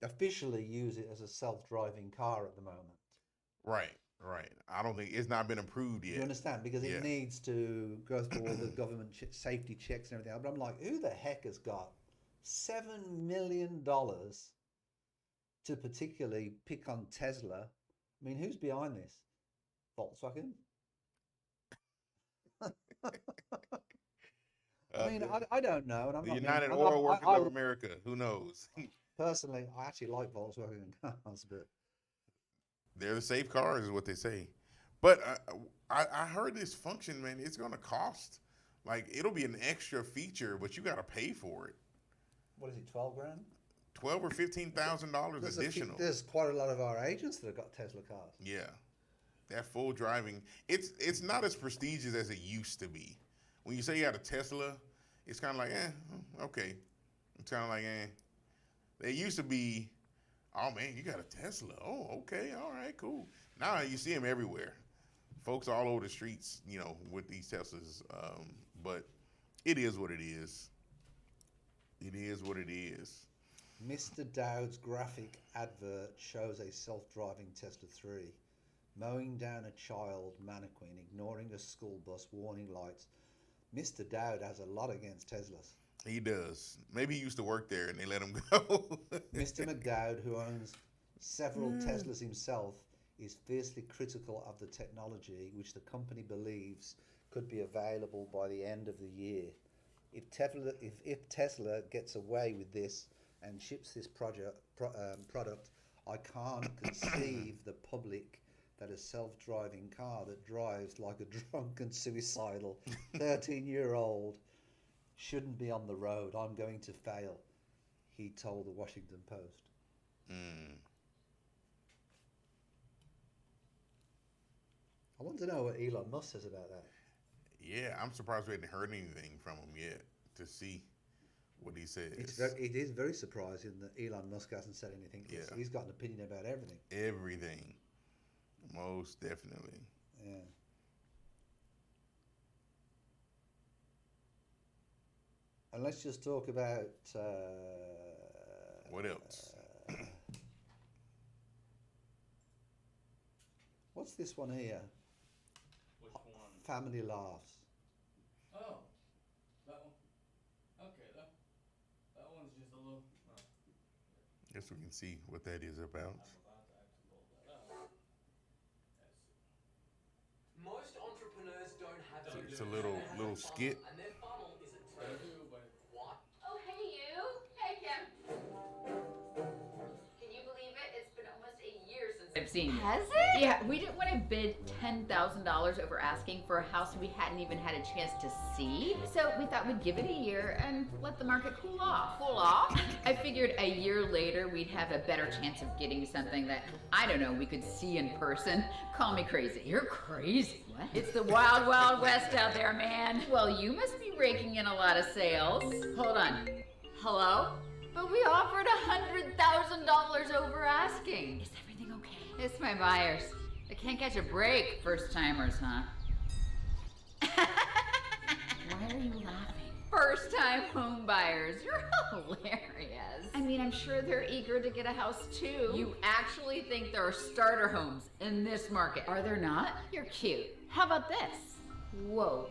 S1: officially use it as a self-driving car at the moment.
S2: Right. I don't think it's not been approved yet.
S1: You understand? Because it needs to go through all the government safety checks and everything else. But I'm like, who the heck has got $7 million to particularly pick on Tesla? I mean, who's behind this? Volkswagen? I mean, I don't know. And I'm
S2: the
S1: not
S2: United
S1: being,
S2: Oil Workers
S1: I
S2: of America. Who knows?
S1: personally, I actually like Volkswagen cars, but
S2: They're the safe cars, is what they say. But I heard this function, man. It's going to cost. Like, it'll be an extra feature, but you got to pay for it.
S1: what is it, 12 grand?
S2: $12,000 or $15,000 additional.
S1: There's quite a lot of our agents that have got Tesla cars.
S2: Yeah, that full driving. It's not as prestigious as it used to be. When you say you got a Tesla, it's kind of like, okay. It's kind of like, It used to be, oh man, you got a Tesla. Oh, okay, all right, cool. Now you see them everywhere. Folks all over the streets, with these Teslas. But it is what it is. It is what it is.
S1: Mr. Dowd's graphic advert shows a self-driving Tesla 3 mowing down a child mannequin, ignoring a school bus, warning lights. Mr. Dowd has a lot against Teslas.
S2: He does. Maybe he used to work there and they let him go.
S1: Mr. McDowd, who owns several Teslas himself, is fiercely critical of the technology which the company believes could be available by the end of the year. If Tesla gets away with this and ships this product, I can't conceive the public that a self-driving car that drives like a drunken, suicidal 13-year-old shouldn't be on the road. I'm going to fail, he told the Washington Post. I want to know what Elon Musk says about that.
S2: Yeah, I'm surprised we hadn't heard anything from him yet to see what he says.
S1: It is very surprising that Elon Musk hasn't said anything.
S2: Yeah.
S1: He's got an opinion about everything.
S2: Everything. Most definitely.
S1: Yeah. And let's just talk about...
S2: What else?
S1: What's this one here?
S3: Which one?
S1: Family Laughs.
S3: Oh, that one. Okay, that one's just a little.
S2: Guess we can see what that is about.
S3: I'm about to actually pull that out.
S5: Most entrepreneurs don't have
S2: It's a little skit.
S5: and their funnel isn't
S3: I
S5: turned.
S3: do, but
S5: What?
S6: Oh, hey you. Hey Kim. Can you believe it? It's been almost a year since
S7: I've seen you.
S6: Has it?
S7: Yeah, we didn't want to bid $10,000 over asking for a house we hadn't even had a chance to see. So we thought we'd give it a year and let the market cool off.
S6: Cool off?
S7: I figured a year later we'd have a better chance of getting something that, I don't know, we could see in person. Call me crazy. You're crazy. What? It's the wild, wild west out there, man. Well, you must be raking in a lot of sales. Hold on. Hello? But we offered $100,000 over asking. Is everything okay? It's my buyers. I can't catch a break, first timers, huh? Why are you laughing? First time home buyers. You're hilarious. I mean, I'm sure they're eager to get a house too. You actually think there are starter homes in this market? Are there not? You're cute. How about this? Whoa.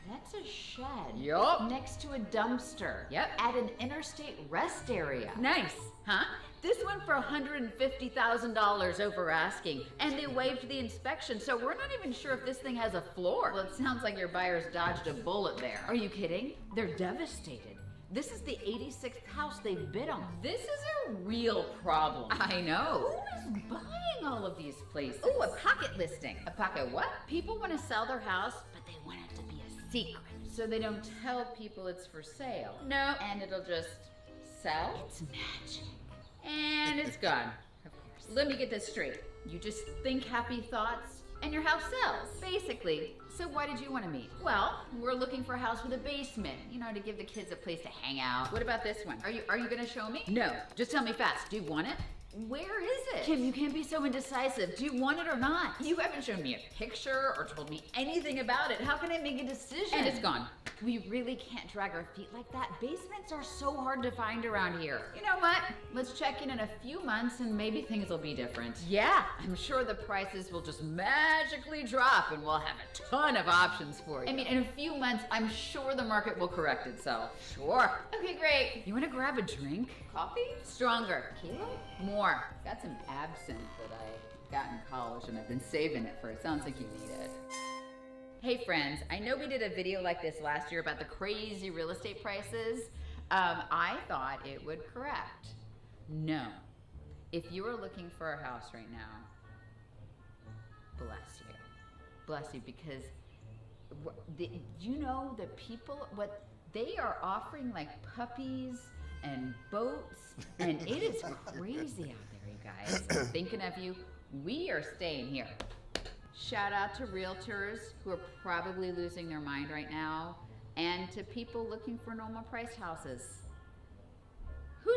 S7: That's a shed. Yup. Next to a dumpster. Yep. At an interstate rest area. Nice, huh? This went for $150,000 over asking, and they waived the inspection, so we're not even sure if this thing has a floor. Well, it sounds like your buyers dodged a bullet there. Are you kidding? They're devastated. This is the 86th house they've bid on. This is a real problem. I know. Who is buying all of of these places. Ooh, a pocket listing. A pocket what? People want to sell their house, but they want it to be a secret. So they don't tell people it's for sale. No, and it'll just sell. It's magic. And it's gone. Of course. Let me get this straight. You just think happy thoughts and your house sells. Basically. So why did you want to meet? Well, we're looking for a house with a basement, to give the kids a place to hang out. What about this one? Are you gonna show me? No, just tell me fast. Do you want it? Where is it? Kim, you can't be so indecisive. Do you want it or not? You haven't shown me a picture or told me anything about it. How can I make a decision? And it's gone. We really can't drag our feet like that. Basements are so hard to find around here. You know what? Let's check in a few months and maybe things will be different. Yeah, I'm sure the prices will just magically drop and we'll have a ton of options for you. I mean, in a few months, I'm sure the market will correct itself. Sure. Okay, great. You want to grab a drink? Coffee? Stronger. Kilo? More. Got some absinthe that I got in college and I've been saving it for it. Sounds like you need it. Hey friends, I know we did a video like this last year about the crazy real estate prices. I thought it would correct. No. If you are looking for a house right now, bless you. Bless you, because the people, what they are offering, like puppies and boats, and it is crazy out there, you guys. I'm thinking of you. We are staying here. Shout out to realtors who are probably losing their mind right now, and to people looking for normal priced houses. Who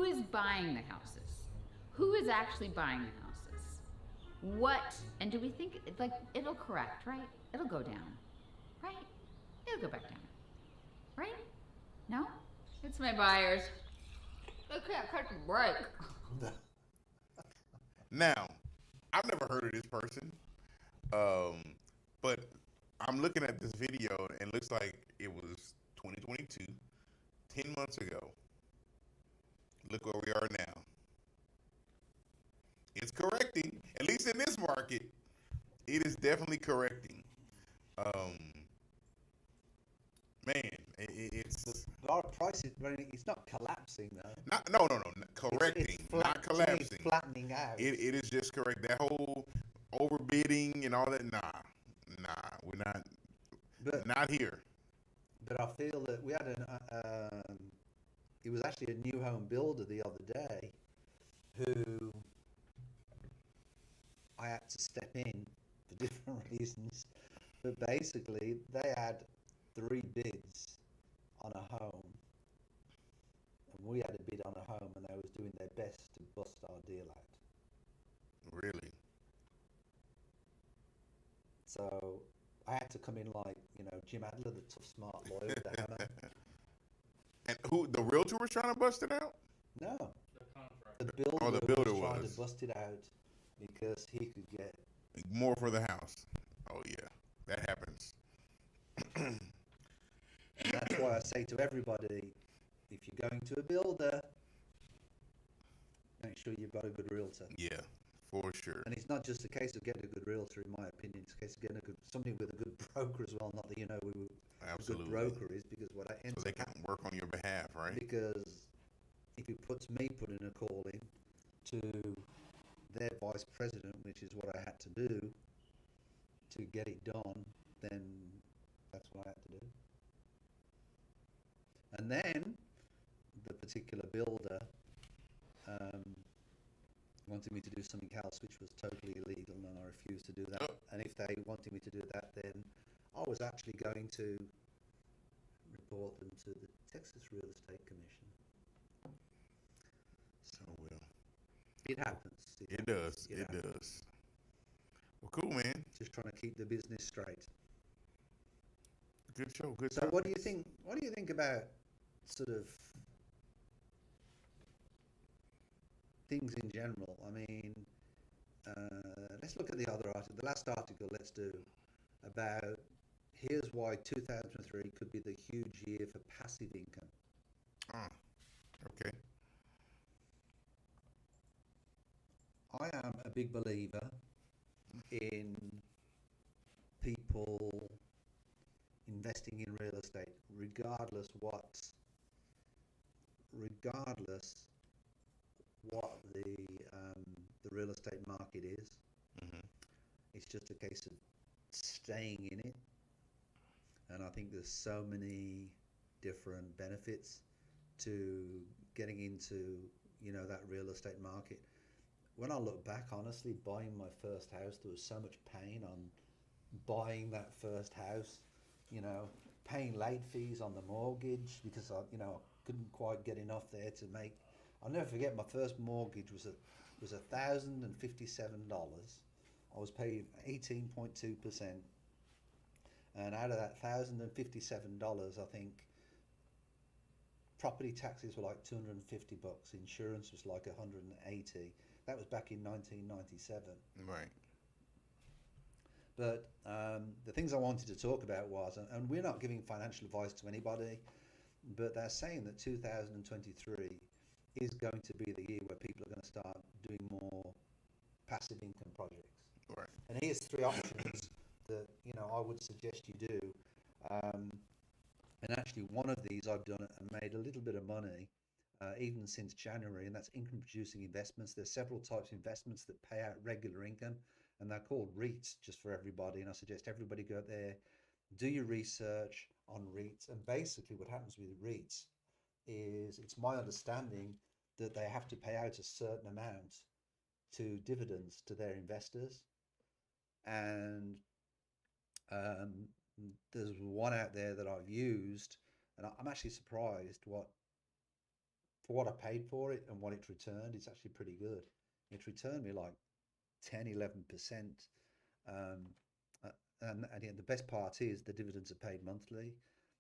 S7: is buying the houses? Who is actually buying the houses? What? And do we think it'll correct, right? It'll go down, right? It'll go back down, right? No? It's my buyers. They can't catch a break.
S2: Now, I've never heard of this person, but I'm looking at this video and it looks like it was 2022, 10 months ago. Look where we are now. It's correcting, at least in this market. It is definitely correcting. It's
S1: our price is it's not collapsing though.
S2: No, correcting,
S1: it's
S2: not collapsing.
S1: It's flattening out.
S2: It is just correct. That whole overbidding and all that. Nah, we're not here.
S1: But I feel that we had it was actually a new home builder the other day who I had to step in for different reasons. But basically, they had 3 bids on a home, and we had a bid on a home, and they was doing their best to bust our deal out.
S2: Really?
S1: So I had to come in like, Jim Adler, the tough, smart lawyer with the hammer.
S2: And who, the realtor was trying to bust it out?
S1: No.
S3: The contract.
S1: The builder,
S2: Oh, the builder
S1: was trying
S2: was.
S1: to bust it out because he could get
S2: More for the house. Oh, yeah. That happens.
S1: And that's why I say to everybody, if you're going to a builder, make sure you've got a good realtor.
S2: Yeah, for sure.
S1: And it's not just a case of getting a good realtor, in my opinion. It's a case of getting somebody with a good broker as well. Not that who
S2: Absolutely.
S1: a good broker is, because what I end
S2: So they can work on your behalf, right?
S1: Because if it puts me putting a call in to their vice president, which is what I had to do to get it done, then that's what I had to do. And then the particular builder wanted me to do something else which was totally illegal, and I refused to do that.
S2: Oh.
S1: And if they wanted me to do that, then I was actually going to report them to the Texas Real Estate Commission.
S2: So, well,
S1: It happens.
S2: it does. It
S1: happens.
S2: does. Well, cool, man.
S1: Just trying to keep the business straight.
S2: Good show. Good
S1: So
S2: stuff.
S1: what do you think? What do you think about sort of things in general? I mean, let's look at the other article. The last article, let's do about here's why 2003 could be the huge year for passive income.
S2: Okay.
S1: I am a big believer in people investing in real estate, regardless what the the real estate market is.
S2: Mm-hmm.
S1: It's just a case of staying in it. And I think there's so many different benefits to getting into, that real estate market. When I look back, honestly, buying my first house, there was so much pain on buying that first house, paying late fees on the mortgage because I couldn't quite get enough there to make. I'll never forget my first mortgage was $1,057. I was paying 18.2%, and out of that $1,057, I think property taxes were like $250. Insurance was like $180. That was back in 1997.
S2: Right.
S1: But the things I wanted to talk about was, and we're not giving financial advice to anybody, but they're saying that 2023 is going to be the year where people are going to start doing more passive income projects.
S2: Right.
S1: And here's 3 options that I would suggest you do. And actually, one of these I've done and made a little bit of money, even since January, and that's income producing investments. There's several types of investments that pay out regular income, and they're called REITs, just for everybody. And I suggest everybody go out there, do your research on REITs. And basically what happens with REITs is, it's my understanding that they have to pay out a certain amount to dividends to their investors. And there's one out there that I've used, and I'm actually surprised for what I paid for it and what it returned. It's actually pretty good. It returned me like 10-11%. And the best part is the dividends are paid monthly.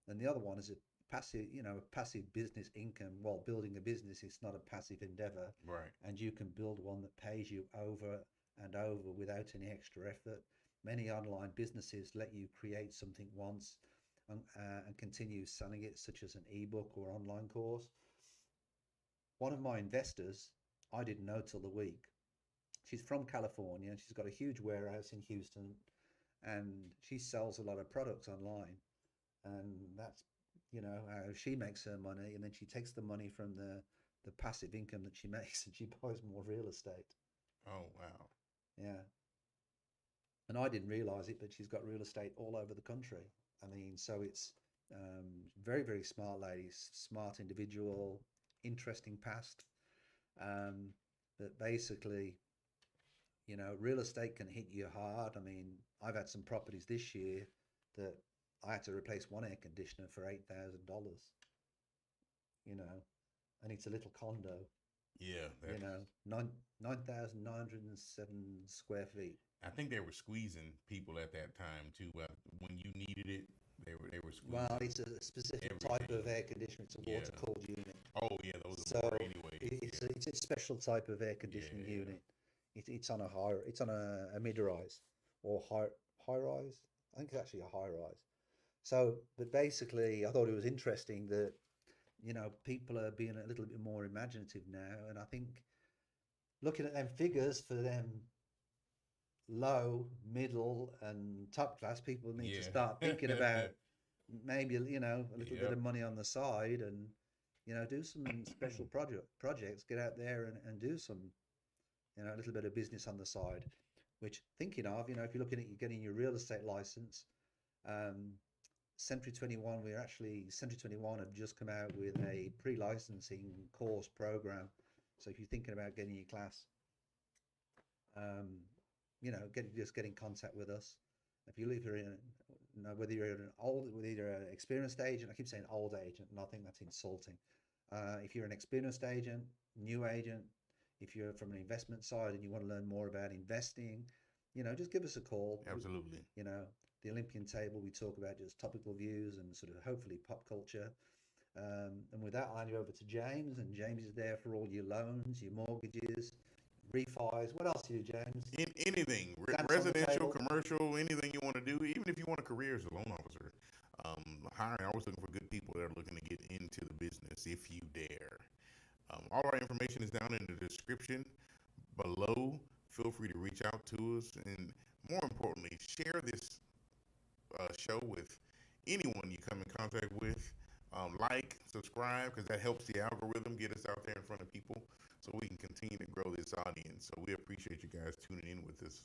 S1: And the other one is a passive business income. Well, building a business is not a passive endeavor.
S2: Right.
S1: And you can build one that pays you over and over without any extra effort. Many online businesses let you create something once and continue selling it, such as an ebook or online course. One of my investors, I didn't know till the week. She's from California, and she's got a huge warehouse in Houston, and she sells a lot of products online. And that's, how she makes her money, and then she takes the money from the passive income that she makes, and she buys more real estate.
S2: Oh, wow.
S1: Yeah. And I didn't realize it, but she's got real estate all over the country. I mean, so it's very, very smart lady, smart individual, interesting past. But basically, real estate can hit you hard. I mean, I've had some properties this year that I had to replace one air conditioner for $8,000, and it's a little condo.
S2: Yeah.
S1: 9,907 square feet.
S2: I think they were squeezing people at that time too. When you needed it, they were squeezing.
S1: Well, it's a specific type of air conditioner. It's a water-cooled unit.
S2: Oh yeah, those
S1: So
S2: are anyway.
S1: it's a special type of air conditioning unit. It's on a mid-rise or high rise. I think it's actually a high rise. So, but basically, I thought it was interesting that people are being a little bit more imaginative now, and I think looking at them figures for them low, middle, and top class people need to start thinking about maybe a little bit of money on the side, and do some special projects. Get out there and do some a little bit of business on the side. Which, thinking of, if you're looking at getting your real estate license, Century 21 have just come out with a pre-licensing course program. So if you're thinking about getting your class, get in contact with us. If you're whether you're an experienced agent, I keep saying old agent, and I think that's insulting. If you're an experienced agent, new agent, if you're from an investment side and you want to learn more about investing, just give us a call.
S2: Absolutely.
S1: The Olympian Table, we talk about just topical views and sort of hopefully pop culture. And with that, I'll hand you over to James, and James is there for all your loans, your mortgages, refis. What else do you do, James?
S2: Anything, residential, commercial, anything you want to do, even if you want a career as a loan officer. Hiring, always looking for good people that are looking to get into the business if you dare. All our information is down in the description below. Feel free to reach out to us, and more importantly, share this show with anyone you come in contact with. Like, subscribe, because that helps the algorithm get us out there in front of people so we can continue to grow this audience. So we appreciate you guys tuning in with us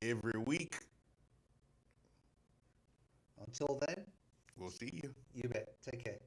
S2: every week.
S1: Until then,
S2: We'll see you.
S1: you bet. Take care.